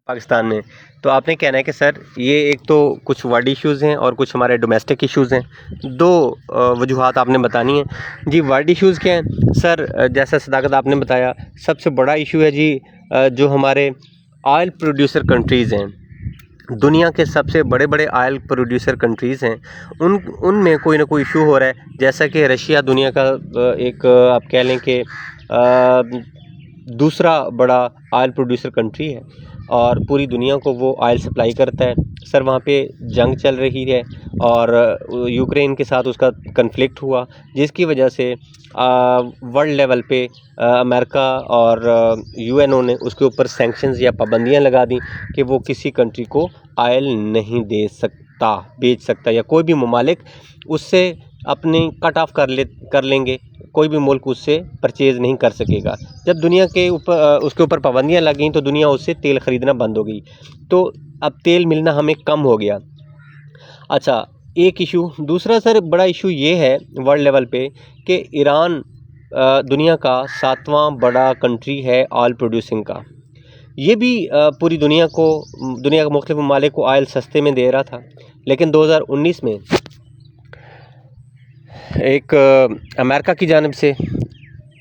पाकिस्तान में। तो आपने कहना है कि सर ये एक तो कुछ वर्ल्ड इश्यूज़ हैं और कुछ हमारे डोमेस्टिक इश्यूज़ हैं। दो वजूहात आपने बतानी है जी। वर्ल्ड इश्यूज़ क्या हैं सर? जैसा सदाकत आपने बताया, सबसे बड़ा इशू है जी जो हमारे ऑयल प्रोड्यूसर कंट्रीज़ हैं, दुनिया के सबसे बड़े बड़े ऑयल प्रोड्यूसर कंट्रीज़ हैं, उनमें कोई ना कोई इशू हो रहा है। जैसा कि रशिया दुनिया का एक आप कह लें कि दूसरा बड़ा ऑयल प्रोड्यूसर कंट्री है और पूरी दुनिया को वो ऑयल सप्लाई करता है। सर वहाँ पे जंग चल रही है और यूक्रेन के साथ उसका कन्फ्लिक्ट हुआ, जिसकी वजह से वर्ल्ड लेवल पे अमेरिका और यूएनओ ने उसके ऊपर सैंक्शंस या पाबंदियाँ लगा दी कि वो किसी कंट्री को ऑयल नहीं दे सकता, बेच सकता, या कोई भी ममालिक उससे अपनी कट ऑफ कर लेंगे, कोई भी मुल्क उससे परचेज़ नहीं कर सकेगा। जब दुनिया के ऊपर उसके ऊपर पाबंदियाँ लग गई तो दुनिया उससे तेल ख़रीदना बंद हो गई, तो अब तेल मिलना हमें कम हो गया। अच्छा, एक इशू। दूसरा सर बड़ा इशू ये है वर्ल्ड लेवल पे कि ईरान दुनिया का 7वां बड़ा कंट्री है ऑयल प्रोड्यूसिंग का। ये भी पूरी दुनिया के मुख्तलिफ ममालिक को ऑयल सस्ते में दे रहा था, लेकिन 2019 में एक अमेरिका की जानिब से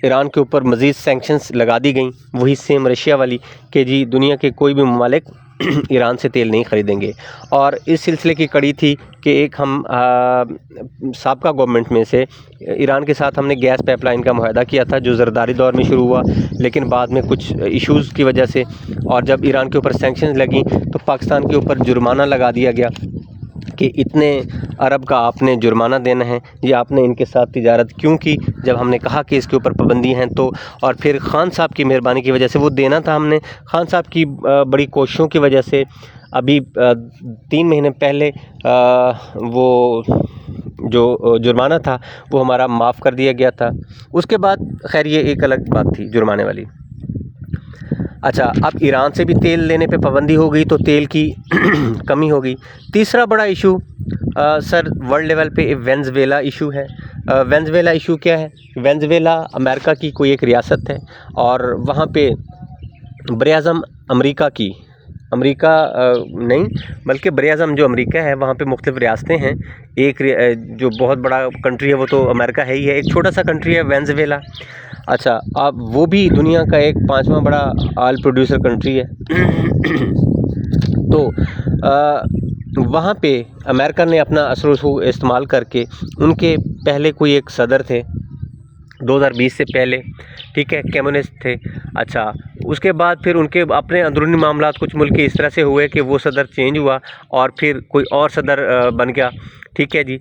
ईरान के ऊपर मज़ीद सैंक्शंस लगा दी गई, वही सेम रशिया वाली, कि जी दुनिया के कोई भी ममालिक ईरान से तेल नहीं ख़रीदेंगे। और इस सिलसिले की कड़ी थी कि एक हम साबका गवर्नमेंट में से ईरान के साथ हमने गैस पाइपलाइन का मुआहदा किया था, जो ज़रदारी दौर में शुरू हुआ, लेकिन बाद में कुछ इश्यूज़ की वजह से और जब ईरान के ऊपर सैंक्शंस लगी तो पाकिस्तान के ऊपर जुर्माना लगा दिया गया कि इतने अरब का आपने जुर्माना देना है, ये आपने इनके साथ तिजारत क्यों की। जब हमने कहा कि इसके ऊपर पाबंदी हैं तो, और फिर खान साहब की मेहरबानी की वजह से वो देना था हमने, खान साहब की बड़ी कोशिशों की वजह से अभी 3 महीने पहले वो जो जुर्माना था वो हमारा माफ़ कर दिया गया था। उसके बाद खैर ये एक अलग बात थी जुर्माने वाली। अच्छा, अब ईरान से भी तेल लेने पे पाबंदी हो गई तो तेल की कमी हो गई। तीसरा बड़ा इशू सर वर्ल्ड लेवल पे वेनेज़ुएला इशू है। वेनेज़ुएला इशू क्या है? वेनेज़ुएला अमेरिका की कोई एक रियासत है और वहाँ पे बरे-आज़म अमेरिका नहीं बल्कि बरे-आज़म जो अमेरिका है वहाँ पे मुख्तलिफ़ रियासतें हैं। एक जो बहुत बड़ा कंट्री है वो तो अमेरिका है ही है, एक छोटा सा कंट्री है वेनेज़ुएला। अच्छा, अब वो भी दुनिया का एक 5वां बड़ा ऑयल प्रोड्यूसर कंट्री है। तो वहाँ पे अमेरिका ने अपना असर रसूख इस्तेमाल करके, उनके पहले कोई एक सदर थे 2020 से पहले, ठीक है, कम्युनिस्ट थे। अच्छा, उसके बाद फिर उनके अपने अंदरूनी मामलात कुछ मुल्क के इस तरह से हुए कि वो सदर चेंज हुआ और फिर कोई और सदर बन गया, ठीक है जी।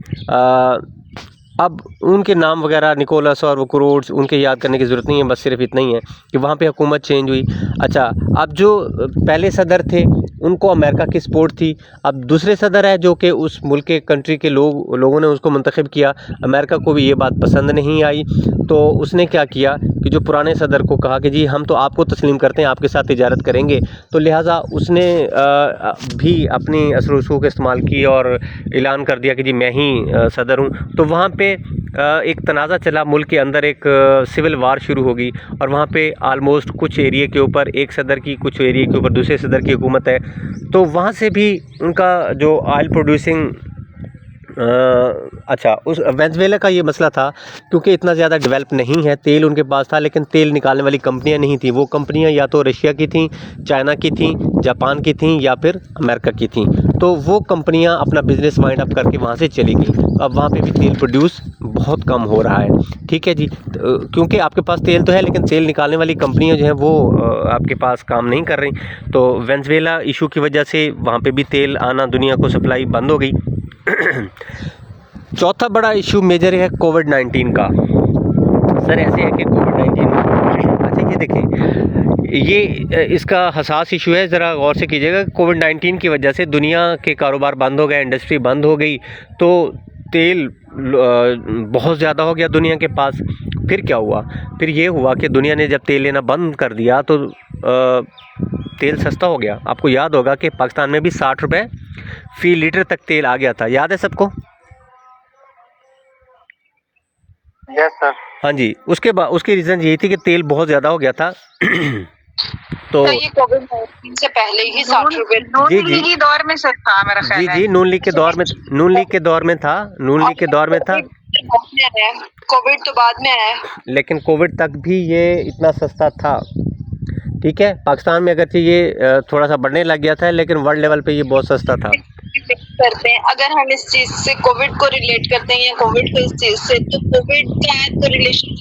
अब उनके नाम वगैरह निकोलस और वो क्रोड्स उनके याद करने की ज़रूरत नहीं है, बस सिर्फ इतना ही है कि वहाँ पे हुकूमत चेंज हुई। अच्छा, अब जो पहले सदर थे उनको अमेरिका की सपोर्ट थी, अब दूसरे सदर है जो कि उस मुल्क के कंट्री के लोगों ने उसको मुंतखब किया। अमेरिका को भी ये बात पसंद नहीं आई, तो उसने क्या किया कि जो पुराने सदर को कहा कि जी हम तो आपको तस्लीम करते हैं, आपके साथ तिजारत करेंगे, तो लिहाजा उसने भी अपनी असर रसूख इस्तेमाल की और ऐलान कर दिया कि जी मैं ही सदर हूँ। तो वहाँ पे एक तनाज़ा चला, मुल्क के अंदर एक सिविल वार शुरू हो गई और वहाँ पे आलमोस्ट कुछ एरिया के ऊपर एक सदर की, कुछ एरिया के ऊपर दूसरे सदर की हुकूमत है। तो वहाँ से भी उनका जो ऑयल प्रोड्यूसिंग अच्छा, उस वेनेज़ुएला का ये मसला था क्योंकि इतना ज़्यादा डेवलप नहीं है, तेल उनके पास था लेकिन तेल निकालने वाली कंपनियां नहीं थी। वो कंपनियां या तो रशिया की थी, चाइना की थी, जापान की थी या फिर अमेरिका की थी। तो वो कंपनियां अपना बिज़नेस वाइंड अप करके वहाँ से चली गई। अब वहाँ पे भी तेल प्रोड्यूस बहुत कम हो रहा है, ठीक है जी। क्योंकि आपके पास तेल तो है लेकिन तेल निकालने वाली कंपनियाँ जो हैं वो आपके पास काम नहीं कर रही। तो वेनेज़ुएला इशू की वजह से वहाँ पर भी तेल आना, दुनिया को सप्लाई बंद हो गई। चौथा बड़ा इशू मेजर है कोविड-19 का। सर ऐसे है कि कोविड-19, अच्छा ये देखें, ये इसका हसास इशू है, ज़रा गौर से कीजिएगा। कोविड-19 की वजह से दुनिया के कारोबार बंद हो गए, इंडस्ट्री बंद हो गई, तो तेल बहुत ज़्यादा हो गया दुनिया के पास। फिर क्या हुआ? फिर ये हुआ कि दुनिया ने जब तेल लेना बंद कर दिया तो तेल सस्ता हो गया। आपको याद होगा कि पाकिस्तान में भी 60 रुपये फ़ी लीटर तक तेल आ गया था, याद है सबको? Yes sir. हाँ जी, उसके बाद उसकी रीज़न यही थी कि तेल बहुत ज़्यादा हो गया था तो ये कोविड-19 से पहले ही 60 रुपए जी जी लीगी दौर में सर था मेरा ख्याल जी है। जी नून लीग के दौर में था। कोविड तो बाद में आया है। लेकिन कोविड तक भी ये इतना सस्ता था। ठीक है, पाकिस्तान में अगरचे ये थोड़ा सा बढ़ने लग गया था, लेकिन वर्ल्ड लेवल पे ये बहुत सस्ता था। करते हैं अगर हम इस चीज से कोविड को रिलेट करते हैं या कोविड को इस चीज से, तो कोविड का तो रिलेशन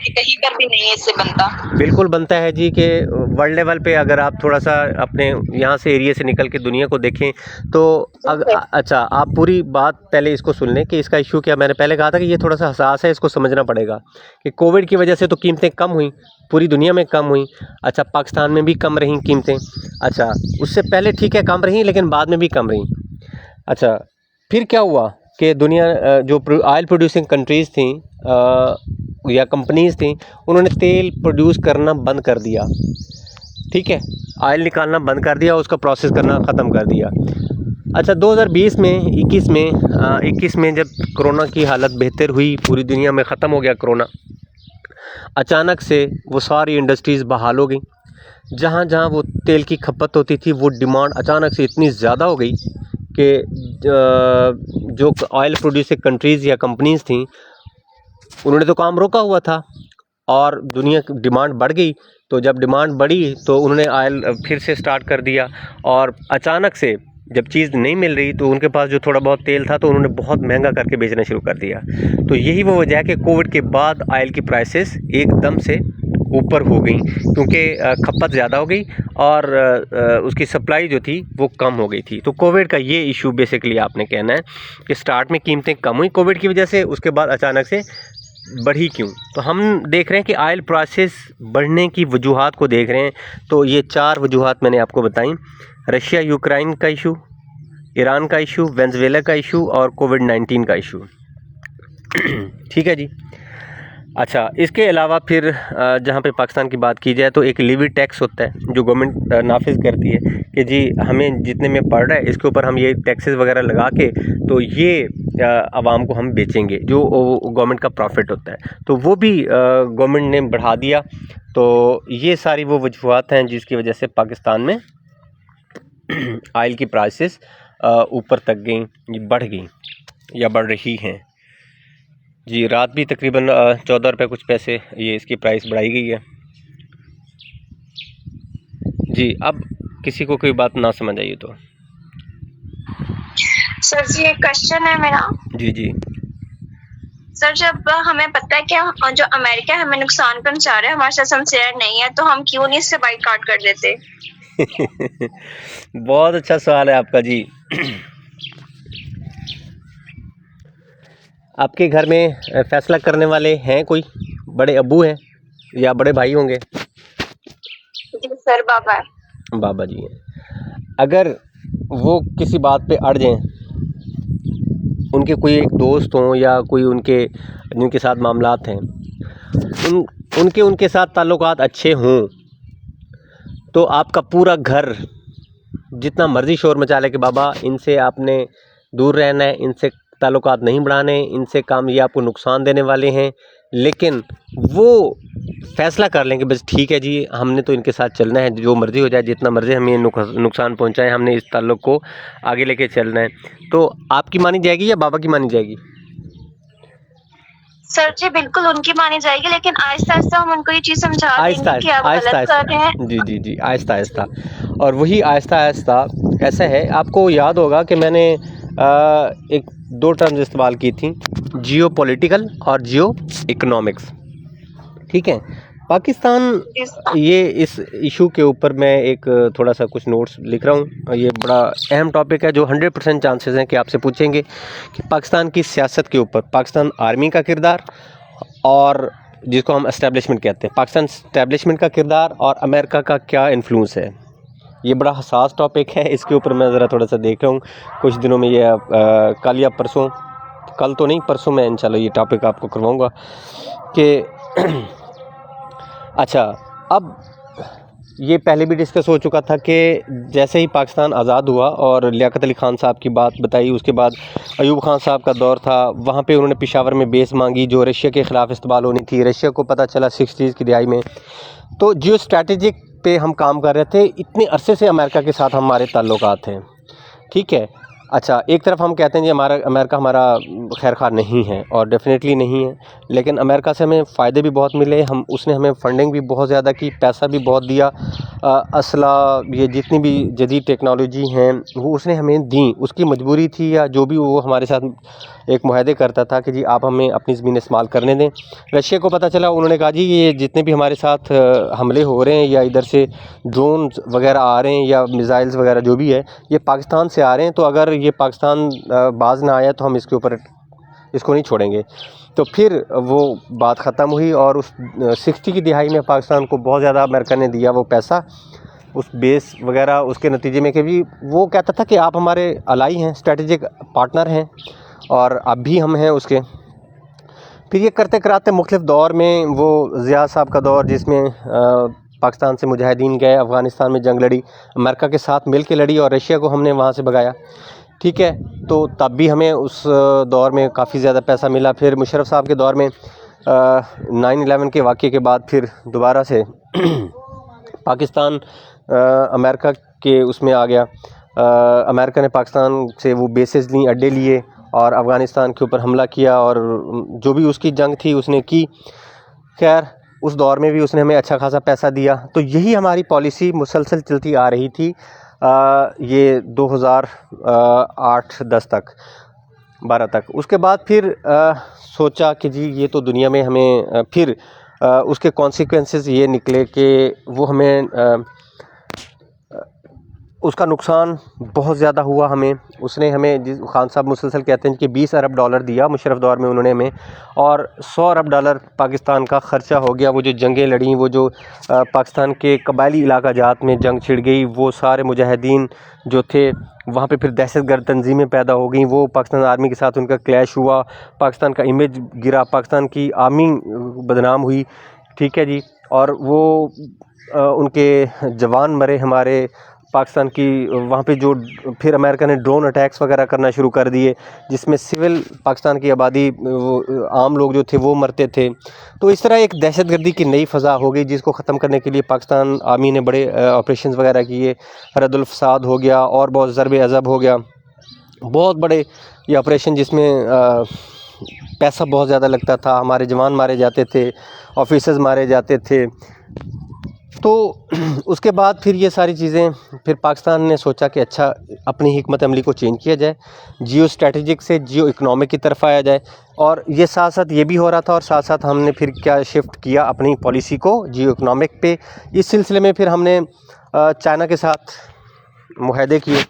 कहीं पर भी नहीं है इससे बनता। बिल्कुल बनता है जी, कि वर्ल्ड लेवल पे अगर आप थोड़ा सा अपने यहाँ से एरिया से निकल के दुनिया को देखें तो अच्छा, आप पूरी बात पहले इसको सुन लें कि इसका इशू क्या। मैंने पहले कहा था कि ये थोड़ा सा हसास है, इसको समझना पड़ेगा कि कोविड की वजह से तो कीमतें कम हुई, पूरी दुनिया में कम हुई। अच्छा, पाकिस्तान में भी कम रहीं कीमतें। अच्छा, उससे पहले ठीक है कम रहीं, लेकिन बाद में भी कम रहीं। अच्छा, फिर क्या हुआ कि दुनिया जो ऑयल प्रोड्यूसिंग कंट्रीज़ थी या कंपनीज़ थी, उन्होंने तेल प्रोड्यूस करना बंद कर दिया। ठीक है, ऑयल निकालना बंद कर दिया, उसका प्रोसेस करना ख़त्म कर दिया। अच्छा, 2020 में 21 में जब कोरोना की हालत बेहतर हुई, पूरी दुनिया में ख़त्म हो गया कोरोना, अचानक से वो सारी इंडस्ट्रीज़ बहाल हो गई। जहाँ जहाँ वो तेल की खपत होती थी, वो डिमांड अचानक से इतनी ज़्यादा हो गई कि जो ऑयल प्रोड्यूसिंग कंट्रीज़ या कंपनीज़ थी, उन्होंने तो काम रोका हुआ था और दुनिया की डिमांड बढ़ गई। तो जब डिमांड बढ़ी तो उन्होंने ऑयल फिर से स्टार्ट कर दिया, और अचानक से जब चीज़ नहीं मिल रही तो उनके पास जो थोड़ा बहुत तेल था तो उन्होंने बहुत महंगा करके बेचना शुरू कर दिया। तो यही वो वजह है कि कोविड के बाद ऑयल की प्राइसेस एकदम से ऊपर हो गई, क्योंकि खपत ज़्यादा हो गई और उसकी सप्लाई जो थी वो कम हो गई थी। तो कोविड का ये इशू बेसिकली आपने कहना है कि स्टार्ट में कीमतें कम हुई कोविड की वजह से, उसके बाद अचानक से बढ़ी क्यों। तो हम देख रहे हैं कि ऑयल प्राइसेस बढ़ने की वजूहात को देख रहे हैं। तो ये 4 वजूहात मैंने आपको बताई: रशिया यूक्रेन का इशू, ईरान का इशू, वेनेजुएला का इशू और कोविड-19 का इशू। ठीक है जी। अच्छा, इसके अलावा फिर जहाँ पे पाकिस्तान की बात की जाए तो एक लीवी टैक्स होता है जो गवर्नमेंट नाफिज करती है कि जी हमें जितने में पड़ रहा है इसके ऊपर हम ये टैक्सेस वगैरह लगा के तो ये आवाम को हम बेचेंगे, जो गवर्नमेंट का प्रॉफिट होता है। तो वो भी गवर्नमेंट ने बढ़ा दिया। तो ये सारी वो वजूहात हैं जिसकी वजह से पाकिस्तान में ऑयल की प्राइसेस ऊपर तक गई, बढ़ गई या बढ़ रही हैं जी। रात भी तकरीबन 14 रुपये कुछ पैसे ये इसकी प्राइस बढ़ाई गई है जी। अब किसी को कोई बात ना समझ आई तो सर जी एक क्वेश्चन है मेरा। जी जी सर, जब हमें पता है कि जो अमेरिका हमें नुकसान पहुंचा रहा है, हमारे साथ हम शेयर नहीं है, तो हम क्यों नहीं इससे बाइकाट कर देते? बहुत अच्छा सवाल है आपका जी। आपके घर में फैसला करने वाले हैं कोई? बड़े अब्बू हैं या बड़े भाई होंगे? जी सर, बाबा है। बाबा जी हैं। अगर वो किसी बात पे अड़ जाएं, उनके कोई एक दोस्त हों या कोई उनके जिनके साथ मामलात हैं, उनके साथ ताल्लुकात अच्छे हों, तो आपका पूरा घर जितना मर्ज़ी शोर मचा ले कि बाबा इनसे आपने दूर रहना है, इनसे ताल्लुकात नहीं बढ़ाने, इनसे काम ये आपको नुकसान देने वाले हैं, लेकिन वो फ़ैसला कर लें कि बस ठीक है जी, हमने तो इनके साथ चलना है, जो मर्ज़ी हो जाए, जितना मर्ज़ी हमें नुकसान पहुंचाए, हमने इस ताल्लुक़ को आगे लेके चलना है। तो आपकी मानी जाएगी या बाबा की मानी जाएगी? सर जी बिल्कुल उनकी मानी जाएगी, लेकिन आहिस्ता आहिस्ता हम उनको ये चीज़ समझा देंगे कि आप गलत कर रहे हैं। जी जी जी, आहिस्ता आहिस्ता। और वही आहिस्ता आहिस्ता ऐसा है, आपको याद होगा कि मैंने एक 2 टर्म्स इस्तेमाल की थी, जियो पॉलिटिकल और जियो इकोनॉमिक्स। ठीक है, पाकिस्तान ये इस इशू के ऊपर मैं एक थोड़ा सा कुछ नोट्स लिख रहा हूँ। ये बड़ा अहम टॉपिक है जो 100% चांसेस हैं कि आपसे पूछेंगे कि पाकिस्तान की सियासत के ऊपर पाकिस्तान आर्मी का किरदार, और जिसको हम एस्टेब्लिशमेंट कहते हैं, पाकिस्तान एस्टेब्लिशमेंट का किरदार और अमेरिका का क्या इन्फ्लुएंस है। ये बड़ा हसास टॉपिक है, इसके ऊपर मैं ज़रा थोड़ा सा देख रहा हूँ कुछ दिनों में। ये कल या परसों, कल तो नहीं परसों मैं इंशाल्लाह ये टॉपिक आपको करवाऊँगा कि अच्छा, अब ये पहले भी डिस्कस हो चुका था कि जैसे ही पाकिस्तान आज़ाद हुआ और लियाकत अली ख़ान साहब की बात बताई, उसके बाद अयूब ख़ान साहब का दौर था, वहाँ पे उन्होंने पेशावर में बेस मांगी जो रशिया के ख़िलाफ़ इस्तेमाल होनी थी। रशिया को पता चला 60s की दिहाई में। तो जियो स्ट्रैटेजिक पे हम काम कर रहे थे, इतने अरसे से अमेरिका के साथ हमारे ताल्लुकात हैं, ठीक है। अच्छा, एक तरफ हम कहते हैं जी अमेरिका हमारा खैरख़्वाह नहीं है, और डेफ़िनेटली नहीं है, लेकिन अमेरिका से हमें फ़ायदे भी बहुत मिले। उसने हमें फ़ंडिंग भी बहुत ज़्यादा की, पैसा भी बहुत दिया, असला, ये जितनी भी जदीद टेक्नोलॉजी हैं वो उसने हमें दी। उसकी मजबूरी थी या जो भी, वो हमारे साथ एक मुआहदे करता था कि जी आप हमें अपनी ज़मीन इस्तेमाल करने दें। रशिया को पता चला, उन्होंने कहा जी ये जितने भी हमारे साथ हमले हो रहे हैं, या इधर से ड्रोन वगैरह आ रहे हैं, या मिसाइल्स वगैरह जो भी है, ये पाकिस्तान से आ रहे हैं, तो अगर ये पाकिस्तान बाज ना आया तो हम इसको नहीं छोड़ेंगे। तो फिर वो बात ख़त्म हुई, और उस 60 की दिहाई में पाकिस्तान को बहुत ज़्यादा अमेरिका ने दिया वो पैसा, उस बेस वगैरह, उसके नतीजे में कि भी वो कहता था कि आप हमारे अलाई हैं, स्ट्रेटेजिक पार्टनर हैं, और अब भी हम हैं उसके। फिर ये करते कराते मुख्तलिफ़ दौर में, वो ज़िया साहब का दौर जिसमें पाकिस्तान से मुजाहिदीन गए, अफ़गानिस्तान में जंग लड़ी, अमेरिका के साथ मिल के लड़ी, और रशिया को हमने वहाँ से भगाया, ठीक है। तो तब भी हमें उस दौर में काफ़ी ज़्यादा पैसा मिला। फिर मुशर्रफ साहब के दौर में 9/11 के वाक़े के बाद फिर दोबारा से पाकिस्तान अमेरिका के उसमें आ गया। अमेरिका ने पाकिस्तान से वो बेसेस ली, अड्डे लिए, और अफ़गानिस्तान के ऊपर हमला किया, और जो भी उसकी जंग थी उसने की। खैर, उस दौर में भी उसने हमें अच्छा खासा पैसा दिया। तो यही हमारी पॉलिसी मुसलसल चलती आ रही थी, ये 2008-10 तक, 12 तक। उसके बाद फिर सोचा कि जी ये तो दुनिया में हमें फिर उसके कॉन्सिक्वेंसेस ये निकले कि वो हमें उसका नुकसान बहुत ज़्यादा हुआ हमें। उसने हमें, जिस खान साहब मुसलसल कहते हैं कि 20 अरब डॉलर दिया मुशर्रफ दौर में उन्होंने हमें, और 100 अरब डॉलर पाकिस्तान का ख़र्चा हो गया। वो जो जंगें लड़ी, वो जो पाकिस्तान के कबायली इलाका जात में जंग छिड़ गई, वो सारे मुजाहिदीन जो थे वहाँ पे फिर दहशतगर्द तंजीमें पैदा हो गई, वो पाकिस्तान आर्मी के साथ उनका क्लैश हुआ, पाकिस्तान का इमेज गिरा, पाकिस्तान की आर्मी बदनाम हुई, ठीक है जी। और वो उनके जवान मरे हमारे पाकिस्तान की वहाँ पे, जो फिर अमेरिका ने ड्रोन अटैक्स वगैरह करना शुरू कर दिए, जिसमें सिविल पाकिस्तान की आबादी, वो आम लोग जो थे वो मरते थे। तो इस तरह एक दहशतगर्दी की नई फ़ज़ा हो गई, जिसको ख़त्म करने के लिए पाकिस्तान आर्मी ने बड़े ऑपरेशंस वगैरह किए। रद्दुल फ़साद हो गया, और बहुत ज़रब-ए-अज़ब हो गया, बहुत बड़े ये ऑपरेशन जिसमें पैसा बहुत ज़्यादा लगता था, हमारे जवान मारे जाते थे, ऑफिसर्स मारे जाते थे। तो उसके बाद फिर ये सारी चीज़ें, फिर पाकिस्तान ने सोचा कि अच्छा, अपनी हिकमत अमली को चेंज किया जाए, जियो स्ट्रेटेजिक से जियो इकोनॉमिक की तरफ आया जाए। और ये साथ साथ ये भी हो रहा था, और साथ साथ हमने फिर क्या शिफ्ट किया अपनी पॉलिसी को जियो इकोनॉमिक पे। इस सिलसिले में फिर हमने चाइना के साथ मुआहदे किए,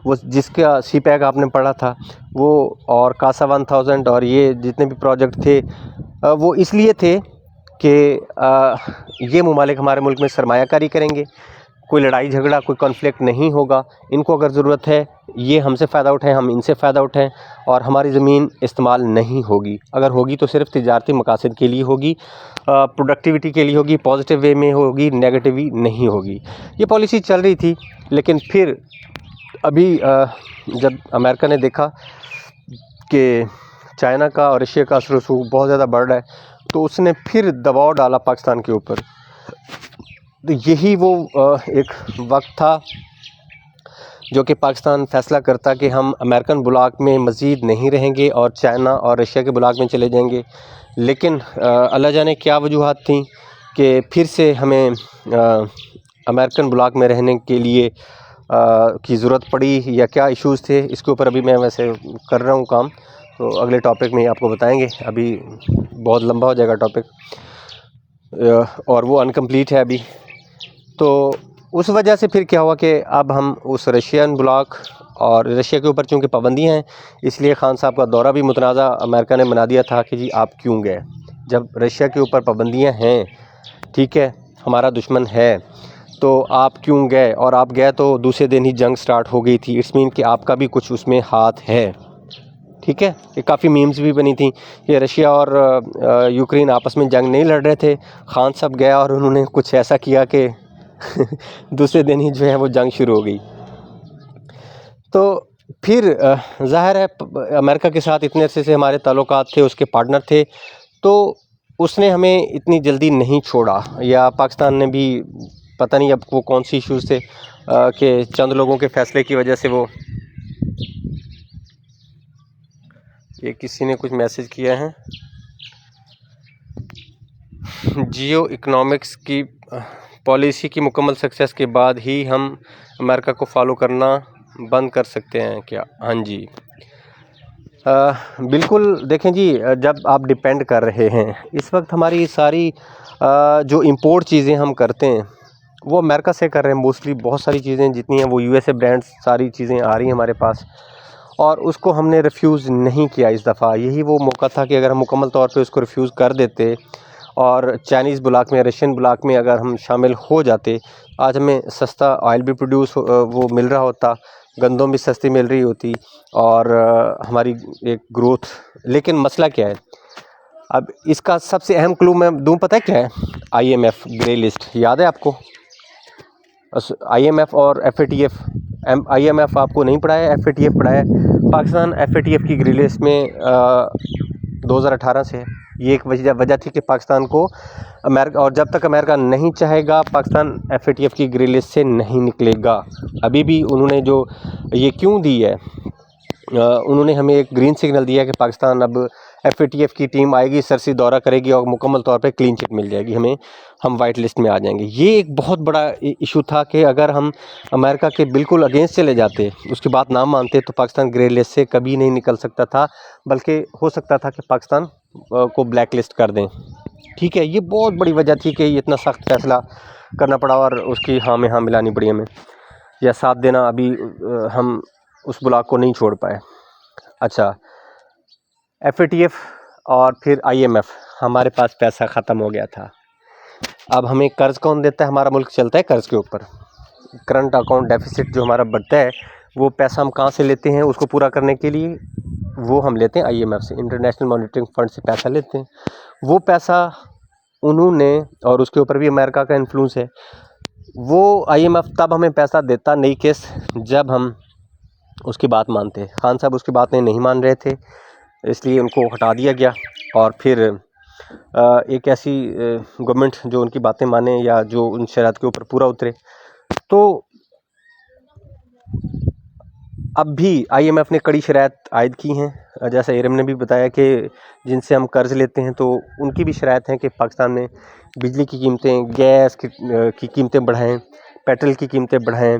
वो जिसका CPEC आपने पढ़ा था वो, और कासा 1000, और ये जितने भी प्रोजेक्ट थे वो इसलिए थे कि ये ममालिक हमारे मुल्क में सरमायाकारी करेंगे, कोई लड़ाई झगड़ा, कोई कॉन्फ्लिक्ट नहीं होगा, इनको अगर ज़रूरत है ये हमसे फ़ायदा उठाएं, हम इनसे फ़ायदा उठाएं, और हमारी ज़मीन इस्तेमाल नहीं होगी। अगर होगी तो सिर्फ तिजारती मकासद के लिए होगी, प्रोडक्टिविटी के लिए होगी, पॉजिटिव वे में होगी, नेगेटिव नहीं होगी। ये पॉलिसी चल रही थी। लेकिन फिर अभी जब अमेरिका ने देखा कि चाइना का और रशिया का असर रसूख बहुत ज़्यादा बढ़ रहा है, तो उसने फिर दबाव डाला पाकिस्तान के ऊपर। तो यही वो एक वक्त था जो कि पाकिस्तान फ़ैसला करता कि हम अमेरिकन ब्लॉक में मज़ीद नहीं रहेंगे और चाइना और रशिया के ब्लॉक में चले जाएंगे। लेकिन अल्लाह जाने क्या वजूहात थी कि फिर से हमें अमेरिकन ब्लॉक में रहने के लिए की ज़रूरत पड़ी, या क्या इश्यूज़ थे, इसके ऊपर अभी मैं वैसे कर रहा हूँ काम, तो अगले टॉपिक में आपको बताएंगे। अभी बहुत लंबा हो जाएगा टॉपिक, और वो अनकम्प्लीट है अभी। तो उस वजह से फिर क्या हुआ कि अब हम उस रशियन ब्लॉक, और रशिया के ऊपर चूँकि पाबंदियाँ हैं, इसलिए खान साहब का दौरा भी मुतनाज़ा अमेरिका ने बना दिया था कि जी आप क्यों गए, जब रशिया के ऊपर पाबंदियाँ हैं, ठीक है, हमारा दुश्मन है, तो आप क्यों गए। और आप गए तो दूसरे दिन ही जंग स्टार्ट हो गई थी। इट्स मीन कि आपका भी कुछ उसमें हाथ है, ठीक है। ये काफ़ी मीम्स भी बनी थी कि रशिया और यूक्रेन आपस में जंग नहीं लड़ रहे थे, खान साहब गया और उन्होंने कुछ ऐसा किया कि दूसरे दिन ही जो है वो जंग शुरू हो गई। तो फिर ज़ाहिर है अमेरिका के साथ इतने अरसे से हमारे ताल्लुकात थे, उसके पार्टनर थे, तो उसने हमें इतनी जल्दी नहीं छोड़ा, या पाकिस्तान ने भी पता नहीं अब वो कौन सी इश्यूज़ थे कि चंद लोगों के फ़ैसले की वजह से वो, ये किसी ने कुछ मैसेज किया है, जियो इकोनॉमिक्स की पॉलिसी की मुकम्मल सक्सेस के बाद ही हम अमेरिका को फॉलो करना बंद कर सकते हैं क्या? हाँ जी, बिल्कुल। देखें जी, जब आप डिपेंड कर रहे हैं, इस वक्त हमारी सारी जो इंपोर्ट चीज़ें हम करते हैं वो अमेरिका से कर रहे हैं मोस्टली। बहुत सारी चीज़ें जितनी हैं वो यूएसए ब्रांड्स सारी चीज़ें आ रही हैं हमारे पास, और उसको हमने रिफ्यूज़ नहीं किया इस दफ़ा। यही वो मौका था कि अगर हम मुकम्मल तौर पे उसको रिफ्यूज़ कर देते और चाइनीज़ ब्लॉक में, रशियन ब्लॉक में अगर हम शामिल हो जाते, आज हमें सस्ता ऑयल भी प्रोड्यूस वो मिल रहा होता, गंदम भी सस्ती मिल रही होती, और हमारी एक ग्रोथ। लेकिन मसला क्या है, अब इसका सबसे अहम क्लू मैं दूँ, पता है क्या है? आईएमएफ ग्रे लिस्ट, याद है आपको? आईएमएफ और एफएटीएफ। आईएमएफ आपको नहीं पढ़ा है, एफएटीएफ पढ़ा है। पाकिस्तान एफएटीएफ की ग्रे लिस्ट में 2018 से है। ये एक वजह थी कि पाकिस्तान को अमेरिका, और जब तक अमेरिका नहीं चाहेगा पाकिस्तान एफएटीएफ की ग्रे लिस्ट से नहीं निकलेगा। अभी भी उन्होंने जो ये क्यों दी है, उन्होंने हमें एक ग्रीन सिग्नल दिया कि पाकिस्तान अब एफएटीएफ की टीम आएगी, सरसी दौरा करेगी और मुकम्मल तौर पे क्लीन चिट मिल जाएगी हमें, हम वाइट लिस्ट में आ जाएंगे। ये एक बहुत बड़ा इशू था कि अगर हम अमेरिका के बिल्कुल अगेंस्ट चले जाते, उसकी बात ना मानते, तो पाकिस्तान ग्रे लिस्ट से कभी नहीं निकल सकता था, बल्कि हो सकता था कि पाकिस्तान को ब्लैक लिस्ट कर दें। ठीक है, ये बहुत बड़ी वजह थी कि ये इतना सख्त फैसला करना पड़ा और उसकी हाँ में हाँ मिलानी पड़ी हमें, या साथ देना। अभी हम उस ब्लॉक को नहीं छोड़ पाए। अच्छा, एफएटीएफ और फिर आईएमएफ, हमारे पास पैसा ख़त्म हो गया था। अब हमें कर्ज़ कौन देता है? हमारा मुल्क चलता है कर्ज़ के ऊपर। करंट अकाउंट डेफिसिट जो हमारा बढ़ता है, वो पैसा हम कहाँ से लेते हैं उसको पूरा करने के लिए? वो हम लेते हैं आईएमएफ से, इंटरनेशनल मॉनिटरिंग फंड से पैसा लेते हैं। वो पैसा उन्होंने, और उसके ऊपर भी अमेरिका का इन्फ्लुएंस है, वो आईएमएफ तब हमें पैसा देता, नई केस, जब हम उसकी बात मानते। खान साहब उसकी बातें नहीं मान रहे थे, इसलिए उनको हटा दिया गया, और फिर एक ऐसी गवर्नमेंट जो उनकी बातें माने या जो उन शरात के ऊपर पूरा उतरे। तो अब भी आईएमएफ ने कड़ी शराइत आयद की हैं, जैसा एरम ने भी बताया कि जिनसे हम कर्ज़ लेते हैं तो उनकी भी शराइत है कि पाकिस्तान में बिजली की कीमतें, गैस की कीमतें बढ़ाएं, पेट्रोल की कीमतें बढ़ाएं,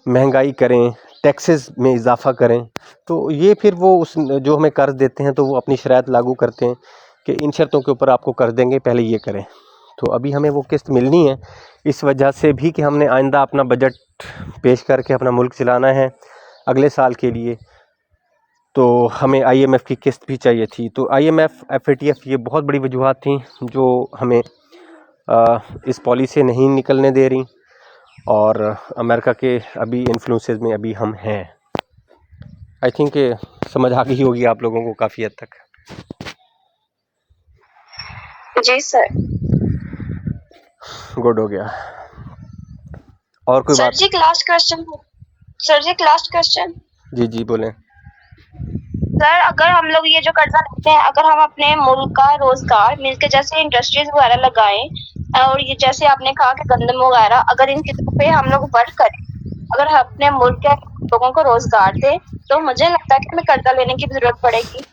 महंगाई करें, टैक्सेस में इजाफा करें। तो ये फिर वो उस जो हमें कर्ज़ देते हैं तो वो अपनी शराइत लागू करते हैं कि इन शर्तों के ऊपर आपको कर्ज़ देंगे, पहले ये करें। तो अभी हमें वो किस्त मिलनी है, इस वजह से भी कि हमने आइंदा अपना बजट पेश करके अपना मुल्क चलाना है अगले साल के लिए, तो हमें आईएमएफ की किस्त भी चाहिए थी। तो आईएमएफ, एफएटीएफ, ये बहुत बड़ी वजूहत थी जो हमें इस पॉलिसी से नहीं निकलने दे रही, और अमेरिका के अभी इन्फ्लुएंसेस में अभी हम हैं। आई थिंक समझ आ गई होगी आप लोगों को काफ़ी हद तक। जी सर। गुड हो गया। और कोई सर बात? जी, लास्ट क्वेश्चन। सर जी, लास्ट क्वेश्चन। जी जी बोलें। सर, अगर हम लोग ये जो कर्जा लेते हैं, अगर हम अपने मुल्क का रोजगार मीन्स के जैसे इंडस्ट्रीज वगैरह लगाएं, और ये जैसे आपने कहा कि गंदम वगैरह, अगर इनके पे हम लोग वर्क करें, अगर हम अपने मुल्क के लोगों को रोजगार दें, तो मुझे लगता है कि हमें कर्जा लेने की जरूरत पड़ेगी।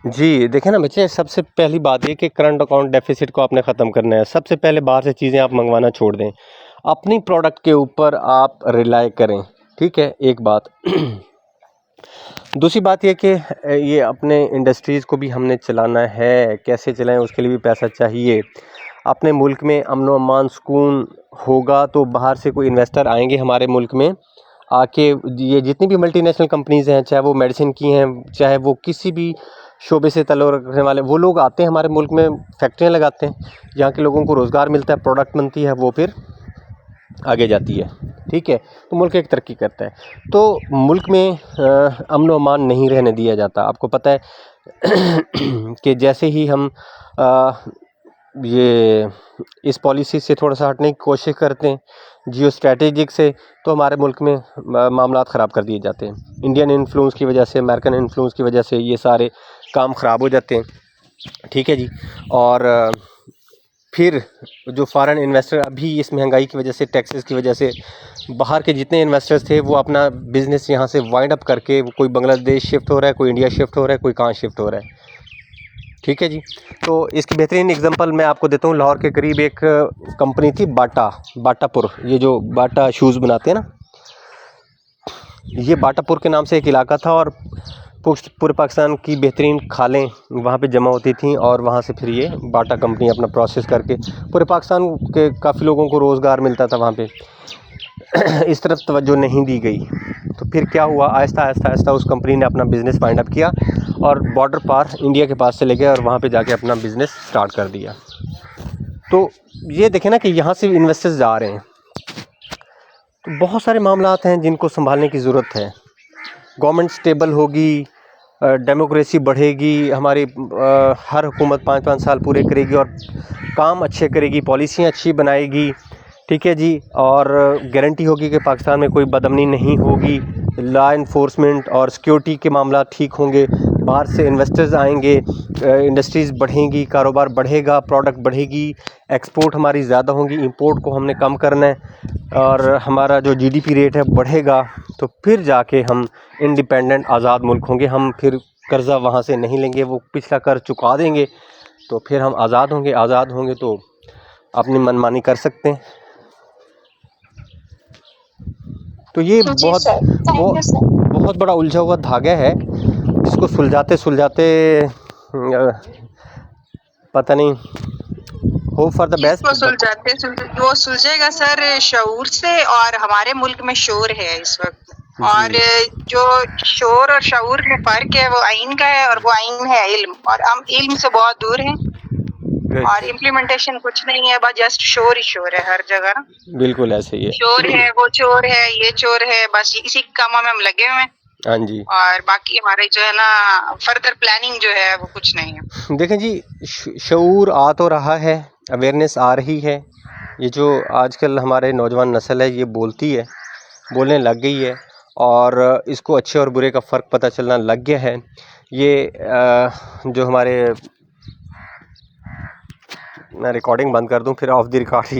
जी देखें ना बच्चे, सबसे पहली बात ये कि करंट अकाउंट डेफिसिट को आपने ख़त्म करना है। सबसे पहले बाहर से चीज़ें आप मंगवाना छोड़ दें, अपनी प्रोडक्ट के ऊपर आप रिलाई करें। ठीक है, एक बात। दूसरी बात ये कि ये अपने इंडस्ट्रीज़ को भी हमने चलाना है, कैसे चलाएं उसके लिए भी पैसा चाहिए। अपने मुल्क में अमन व अमान सुकून होगा तो बाहर से कोई इन्वेस्टर आएंगे हमारे मुल्क में आके। ये जितनी भी मल्टीनेशनल कंपनीज़ हैं, चाहे वो मेडिसिन की हैं, चाहे वो किसी भी शोबे से ताल्लुक़ रखने वाले, वो लोग आते हैं हमारे मुल्क में, फैक्ट्रियाँ लगाते हैं, यहाँ के लोगों को रोज़गार मिलता है, प्रोडक्ट बनती है, वो फिर आगे जाती है। ठीक है, तो मुल्क एक तरक्की करता है। तो मुल्क में अमन व अमान नहीं रहने दिया जाता। आपको पता है कि जैसे ही हम ये इस पॉलिसी से थोड़ा सा हटने की कोशिश करते हैं, जियो स्ट्रैटेजिक से, तो हमारे मुल्क में मामलात ख़राब कर दिए जाते हैं। इंडियन इन्फ्लुएंस की वजह से, अमेरिकन इन्फ्लुएंस की वजह से ये सारे काम ख़राब हो जाते हैं। ठीक है जी। और फिर जो फॉरेन इन्वेस्टर अभी इस महंगाई की वजह से, टैक्सेस की वजह से, बाहर के जितने इन्वेस्टर्स थे वो अपना बिज़नेस यहाँ से वाइंड अप करके कोई बांग्लादेश शिफ्ट हो रहा है, कोई इंडिया शिफ्ट हो रहा है, कोई कहाँ शिफ्ट हो रहा है। ठीक है जी। तो इसकी बेहतरीन एग्जांपल मैं आपको देता हूँ। लाहौर के करीब एक कंपनी थी बाटापुर, ये जो बाटा शूज़ बनाते हैं ना, ये बाटापुर के नाम से एक इलाका था और पूरे पाकिस्तान की बेहतरीन खालें वहाँ पे जमा होती थी और वहाँ से फिर ये बाटा कंपनी अपना प्रोसेस करके पूरे पाकिस्तान के काफ़ी लोगों को रोज़गार मिलता था वहाँ पे। इस तरफ तवज्जो नहीं दी गई, तो फिर क्या हुआ, आहिस्ता आहिस्ता उस कंपनी ने अपना बिज़नेस वाइंड अप किया और बॉर्डर पार इंडिया के पास चले गए और वहाँ पे जाके अपना बिज़नेस स्टार्ट कर दिया। तो ये देखें ना कि यहाँ से इन्वेस्टर्स जा रहे हैं, तो बहुत सारे मामलात हैं जिनको संभालने की ज़रूरत है। गवर्नमेंट स्टेबल होगी, डेमोक्रेसी बढ़ेगी, हमारी हर हुकूमत 5-5 साल पूरे करेगी और काम अच्छे करेगी, पॉलिसियाँ अच्छी बनाएगी। ठीक है जी। और गारंटी होगी कि पाकिस्तान में कोई बदअमनी नहीं होगी, लॉ इन्फोर्समेंट और सिक्योरिटी के मामला ठीक होंगे, बाहर से इन्वेस्टर्स आएंगे, इंडस्ट्रीज़ बढ़ेंगी, कारोबार बढ़ेगा, प्रोडक्ट बढ़ेगी, एक्सपोर्ट हमारी ज़्यादा होंगी, इंपोर्ट को हमने कम करना है और हमारा जो जीडीपी रेट है बढ़ेगा। तो फिर जाके हम इंडिपेंडेंट आज़ाद मुल्क होंगे। हम फिर कर्ज़ा वहाँ से नहीं लेंगे, वो पिछला कर्ज चुका देंगे, तो फिर हम आज़ाद होंगे। आज़ाद होंगे तो अपनी मनमानी कर सकते हैं। तो ये जी सर, थैंक यू सर। बहुत बड़ा उलझा हुआ धागा है जिसको सुलझाते सुलझाते पता नहीं, होप फॉर द बेस्ट। वो सुलझेगा सर शऊर से, और हमारे मुल्क में शोर है इस वक्त, और जो शोर और शऊर में फर्क है वो आइन का है, और वो आइन है इल्म, और हम इल्म से बहुत दूर हैं और इम्प्लीमेंटेशन कुछ नहीं है, बस जस्ट शोर ही शोर है हर जगह ना। बिल्कुल ऐसे ही है, शोर है, वो चोर है, ये चोर है, बस इसी कामों में हम लगे हुए हैं। हाँ जी। और बाकी हमारे जो है ना फर्दर प्लानिंग जो है वो कुछ नहीं है। देखें जी, शऊर आ तो रहा है, अवेयरनेस आ रही है। ये जो आजकल हमारे नौजवान नस्ल है ये बोलती है, बोलने लग गई है और इसको अच्छे और बुरे का फ़र्क पता चलना लग गया है। ये जो हमारे, मैं रिकॉर्डिंग बंद कर दूं फिर ऑफ द रिकॉर्ड ही